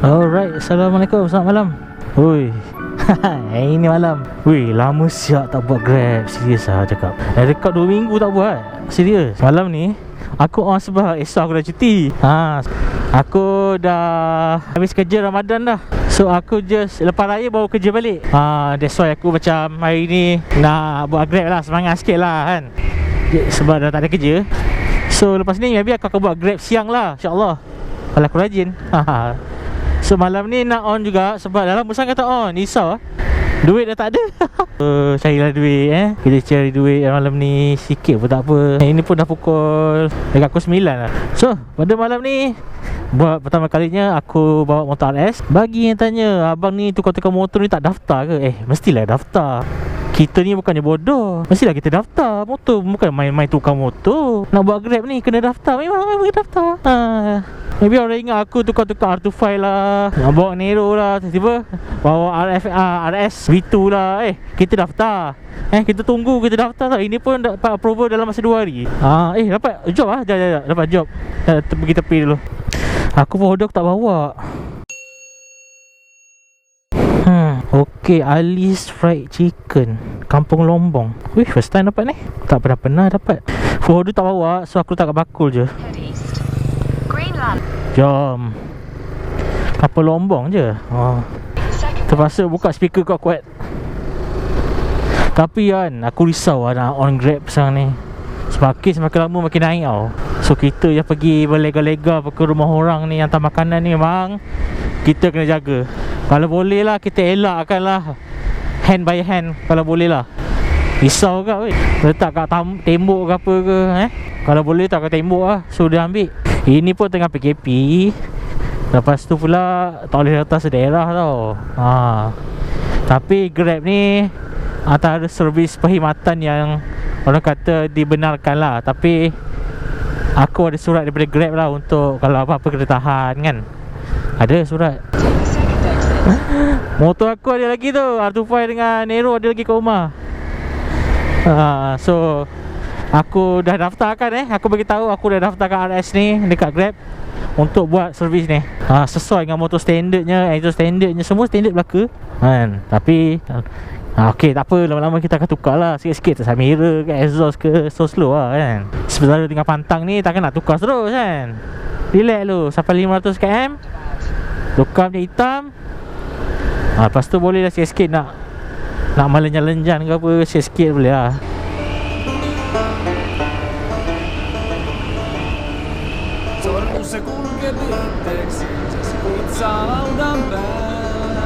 Alright, Assalamualaikum, selamat malam. Ui, ini malam. Ui, lama siap tak buat Grab. Serius lah cakap. Dekat 2 minggu tak buat. Serius. Malam ni aku on sebab esok aku dah cuti. Aku dah habis kerja Ramadan dah. So aku just lepas raya baru kerja balik. That's why aku macam hari ni nak buat Grab lah, semangat sikit lah kan. Sebab dah tak ada kerja. So lepas ni maybe aku akan buat Grab siang lah, insyaAllah, kalau aku rajin. So malam ni nak on juga sebab dah lama sangat tak on. Risau lah, duit dah tak ada. Carilah duit Kita cari duit malam ni sikit pun tak apa. Ini pun dah pukul dekat pukul 9 lah. So pada malam ni buat pertama kalinya aku bawa motor RS. Bagi yang tanya, abang ni tukar-tukar motor ni tak daftar ke? Mestilah daftar. Kita ni bukannya bodoh, mestilah kita daftar. Motor bukan main-main tukar motor. Nak buat Grab ni kena daftar. Memang kena daftar. Maybe orang ingat aku tukar-tukar R250 lah, nak bawa Nero lah, tiba-tiba bawa RS150v2 lah. Kita daftar. Kita tunggu, kita daftar tak. Ini pun dapat approval dalam masa 2 hari. Dapat job lah. Sekejap, dapat job. Pergi tepi dulu. Aku pun hodok tak bawa. Okay, Alice Fried Chicken, Kampung Lombong. Wih, first time dapat ni. Tak pernah dapat. Hodok tak bawa, so aku tak bakul je. Jom Kampung Lombong je. Terpaksa buka speaker kuat-kuat. Tapi kan aku risau lah nak on Grab sekarang ni. Semakin lama makin naik tau. So kita yang pergi berlega-lega ke rumah orang ni, hantar makanan ni, memang kita kena jaga. Kalau boleh lah kita elakkan lah hand by hand. Kalau boleh lah. Risau kat weh, letak kat tembok ke apa ke. Kalau boleh tak kat tembok lah, so dia ambil. Ini pun tengah PKP. Lepas tu pula tak boleh datang sedaerah tau. Tapi Grab ni antara servis perkhidmatan yang orang kata dibenarkan lah. Tapi aku ada surat daripada Grab lah untuk kalau apa-apa kena tahan kan. Ada surat. Motor aku ada lagi tu, R250 dengan Nero ada lagi kat rumah. So aku dah daftarkan aku bagi tahu aku dah daftarkan RS ni dekat Grab untuk buat servis ni. Sesuai dengan motor standardnya, itu standardnya, semua standard belaka kan. Tapi okey, tak apa, lama-lama kita akan tukar lah sikit-sikit. Terus mirror ke, exhaust ke, so slow lah kan. Sebenarnya tinggal pantang ni takkan nak tukar terus kan. Relax dulu sampai 500 km, tukar minyak hitam. Lepas tu boleh lah sikit-sikit nak melenjan-lenjan ke apa, sikit-sikit boleh lah. Se kulkee viitteeksi, se kuitsaa laudan päällä.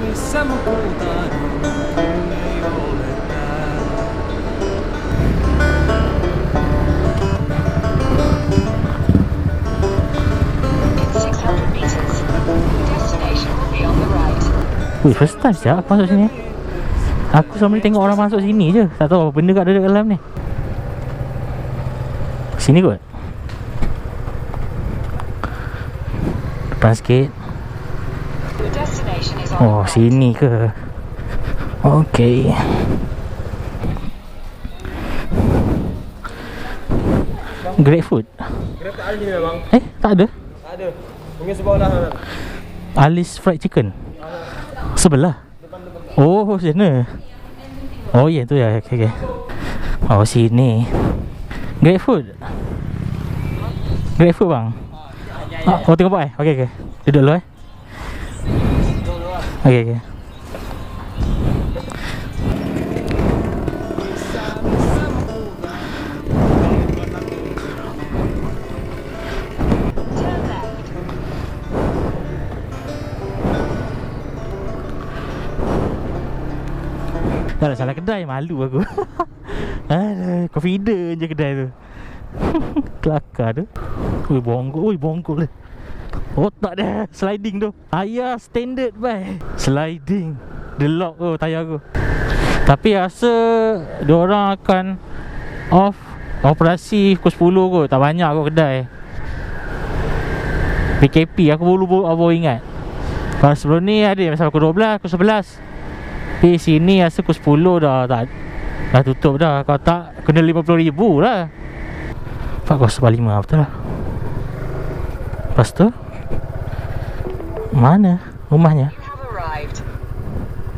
Missä mun puhutaan, kun ei ole täällä. First time siap aku masuk sini. Aku selama ni tengok orang masuk sini je, tak tahu apa benda kat dalam ni. Sini kot. Depan sikit. Oh, sini ke? Okay. GRABFOOD. Grab tak ada ni memang. Tak ada? Tak ada. Mungkin sebelah lah. Alice Fried Chicken. Sebelah. Oh, sana. Oh, ya tu ya. Okay. Oh, sini. GRABFOOD. GRABFOOD bang. Oh, tengok pak Okay. Duduk dulu Okay. Dah lah salah kedai, malu aku. Confident je kedai tu. Kelakar tu. Bongkol lah. Otak dia sliding tu. Tayar standard bye. Sliding. Dia lock tu tayar aku. Tapi rasa diorang akan off operasi pukul 10 kot. Tak banyak kot kedai. PKP aku baru ingat. Kalau sebelum ni ada sampai pukul 12, pukul 11. Tapi sini rasa pukul 10 dah tutup dah. Kalau tak kena 50,000 lah. 405 betul lah. Lepas tu Mana rumahnya?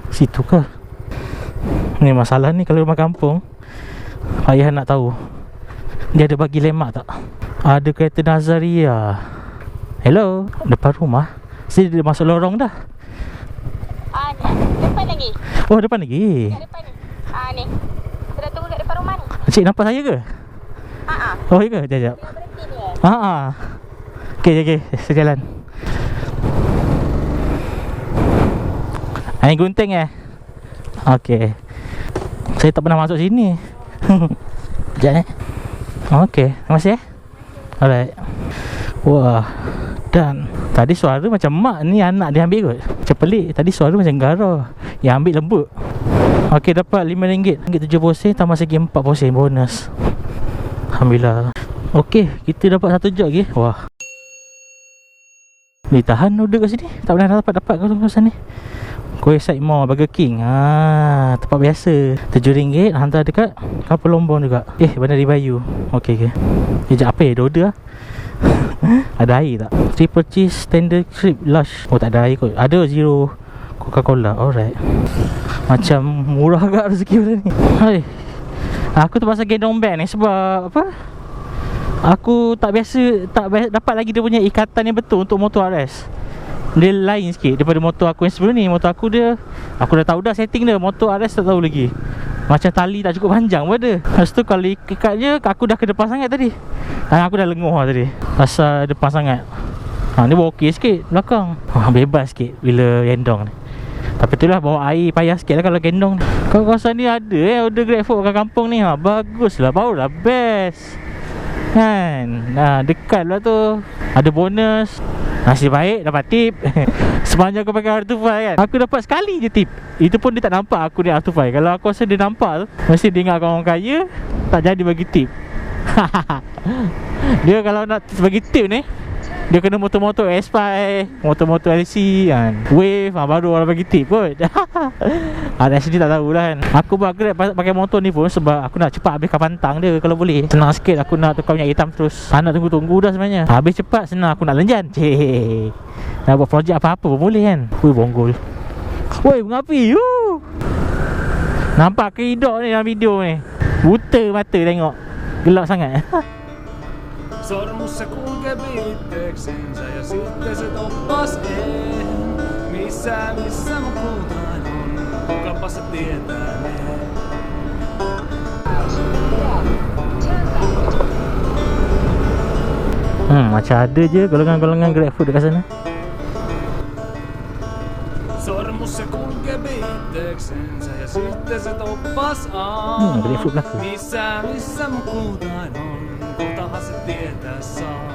Situ ke? Ni masalah ni kalau rumah kampung, ayah nak tahu dia ada bagi lemak tak? Ada kereta Nazaria. Hello, depan rumah. Sini dia masuk lorong dah. Ni, depan lagi. Oh, depan lagi. Kat depan ni. Ni. Kita dah tunggu kat depan rumah ni. Cik nampak saya ke? Oh, ya ke? Sekejap. Dia berhenti ni. Okey, saya jalan. Ini gunting Okey. Saya tak pernah masuk sini. Sekejap Okey, terima kasih Alright. Wah. Dan tadi suara macam mak ni anak dia ambil kot. Macam pelik. Tadi suara macam garau. Yang ambil lembut. Okey, dapat RM5.70 tambah segi 4 sen bonus. Alhamdulillah. Okey, kita dapat satu jog lagi. Wah. Ni tahan order kat sini. Tak pernah dapat kawasan ni. Kuih side more Burger King. Tempat biasa. RM7 hantar dekat Kapal Lombong juga. Bandar Bayu. Okey. Sekejap, apa dia order ada air tak? Triple cheese standard strip large. Oh, tak ada air kot. Ada zero Coca-Cola. Alright. Macam murah agak rezeki benda ni. Hai. Aku terpaksa gendong beg ni sebab apa? Aku tak dapat lagi dia punya ikatan yang betul untuk motor RS. Dia lain sikit daripada motor aku yang sebelum ni. Motor aku aku dah tahu dah setting dia. Motor RS tak tahu lagi. Macam tali tak cukup panjang pun ada. Lepas tu kalau ikat je, aku dah ke depan sangat tadi. Tangan aku dah lenguh tadi pasal depan sangat. Ni bawa okey sikit belakang. Bebas sikit bila gendong ni. Tapi itulah bawa air payah sikit lah kalau gendong. Kawasan ni ada order GRABFOOD kat kampung ni. Bagus lah, barulah best kan. Dekat lah tu. Ada bonus. Nasib baik dapat tip. Sepanjang aku pakai R25 kan, aku dapat sekali je tip. Itu pun dia tak nampak aku ni R25. Kalau aku rasa dia nampak tu, mesti dia ingat orang kaya, tak jadi bagi tip. Dia kalau nak bagi tip ni, dia kena motor-motor S5, motor-motor LC kan, Wave, baru orang bagi tip kot. RS ni tak tahulah kan. Aku buat Grab pakai motor ni pun sebab aku nak cepat habiskan pantang dia kalau boleh. Senang sikit aku nak tukar minyak hitam terus. Nak tunggu-tunggu dah sebenarnya. Habis cepat, senang aku nak lenjan. Nak buat projek apa-apa pun boleh kan. Bonggol. Woi, mengapi. Nampak ke hidok ni dalam video ni? Buta mata tengok. Gelap sangat. Sormussa kulkee viitteeksensä ja sitten se toppas missä mun kultaan on, kukapa se tietää ne. Macam ada je golongan-golongan GRABFOOD dekat sana. Sormussa kulkee viitteeksensä ja sitten se toppas GRABFOOD belakang. missä mun kultaan on. Kotahan se tietää saa.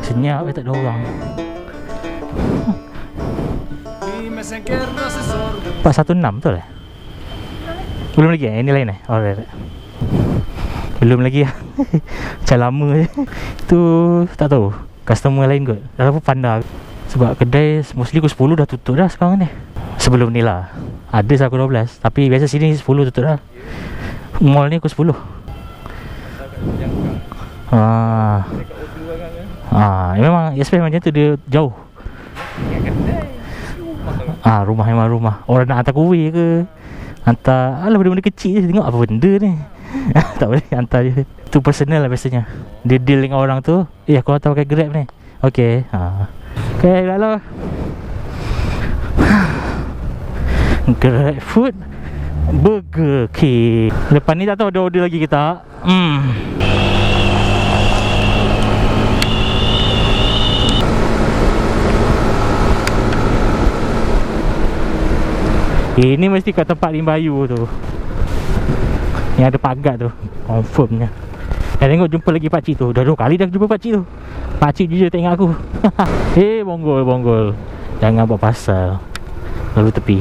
Senyap tak ada orang. Viimeisen kerran se sormi. 416 betul Belum lagi ini lain Alright. Belum lagi Macam lama je. Tu tak tahu customer lain kot. Dah apa pandai. Sebab kedai mostly pukul 10 dah tutup dah sekarang ni. Sebelum ni lah ada pukul 12. Tapi biasa sini 10 tutup dah. Mall ni pukul 10. Memang space macam tu dia jauh. Rumah memang rumah. Orang nak hantar kuih ke, hantar benda-benda kecil je. Tengok apa benda ni. Tak boleh hantar je. Tu personal lah biasanya. Dia deal dengan orang tu. Aku hantar pakai Grab ni. Okay. Okay, lalu GRABFOOD Burger King. Lepas ni tak tahu ada order lagi ke tak. Ini mesti kat tempat Limbayu tu, yang ada pagar tu. Confirmnya. Tengok jumpa lagi pakcik tu. Dah 2 kali dah jumpa pakcik tu. Pakcik jujur tak ingat aku. Bonggol. Jangan buat pasal. Lalu tepi.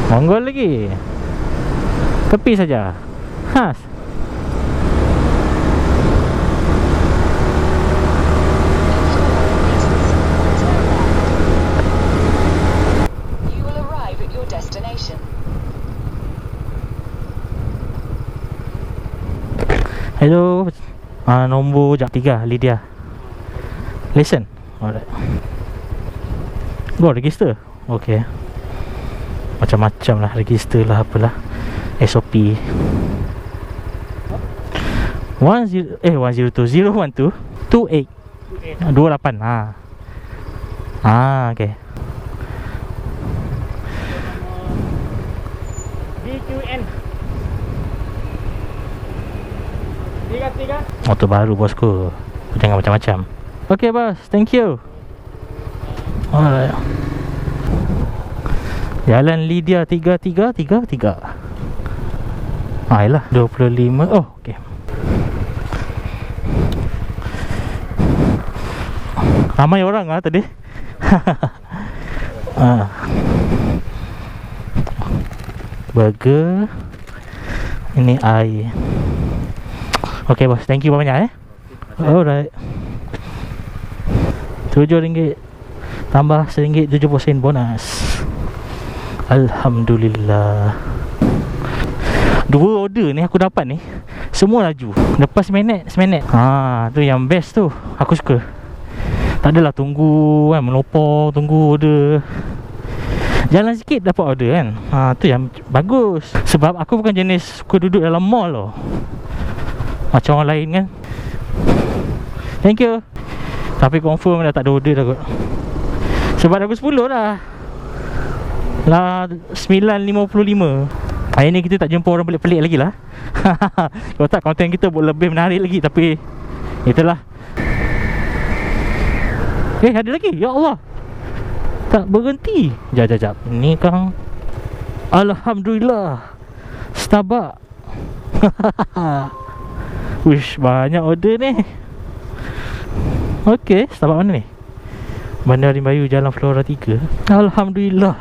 Bonggol lagi. Tepi saja. Hello. Nombor jap 3 Lydia. Listen. Alright. Go register. Okay. Macam-macam lah, register lah, apalah SOP. 102 012 28 28. Okay. DQN 33. Motor baru bosku, jangan macam-macam. Okay bos, thank you. Alright. Jalan Lydia 3333. Yalah 25. Oh okay. Ramai orang lah tadi. Burger. Ini air. Okay bos, thank you banyak Alright. RM7 tambah RM1.70 bonus. Alhamdulillah. 2 order ni aku dapat ni, semua laju. Lepas seminit. Tu yang best tu. Aku suka. Tak adalah tunggu kan, melopor tunggu order. Jalan sikit dapat order kan. Tu yang bagus. Sebab aku bukan jenis suka duduk dalam mall loh, macam orang lain kan. Thank you. Tapi confirm dah tak ada order dah kot. Sebab aku 10 dah 9.55. Hari ni kita tak jumpa orang pelik-pelik lagi lah. Kalau tak, konten kita buat lebih menarik lagi. Tapi itulah. Ada lagi. Ya Allah, tak berhenti. Jap. Ni kang. Alhamdulillah, Starbucks. Wish, banyak order ni. Okay, Starbucks mana ni? Bandar Rimbayu, Jalan Flora 3. Alhamdulillah.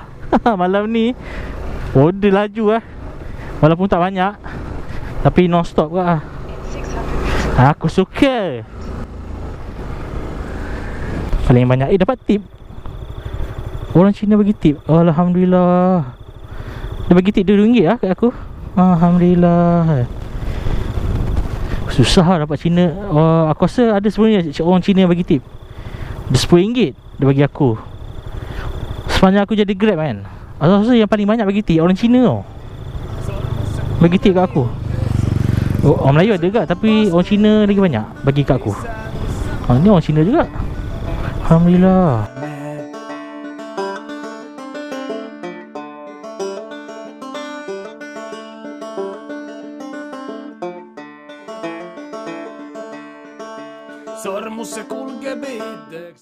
Malam ni order laju walaupun tak banyak, tapi non stop ke. Aku suka. Paling banyak dapat tip. Orang Cina bagi tip. Alhamdulillah. Dia bagi tip RM2 kat aku. Alhamdulillah. Susah lah dapat Cina. Aku rasa ada sebenarnya orang Cina bagi tip. Dia RM10 dia bagi aku sepanjang aku jadi Grab kan. Aku rasa yang paling banyak bagi tip orang Cina tau. Bagi tip kat aku. Orang Melayu ada juga, tapi orang Cina lagi banyak bagi kat aku. Ni orang Cina juga. Alhamdulillah. Sormus kulge bideks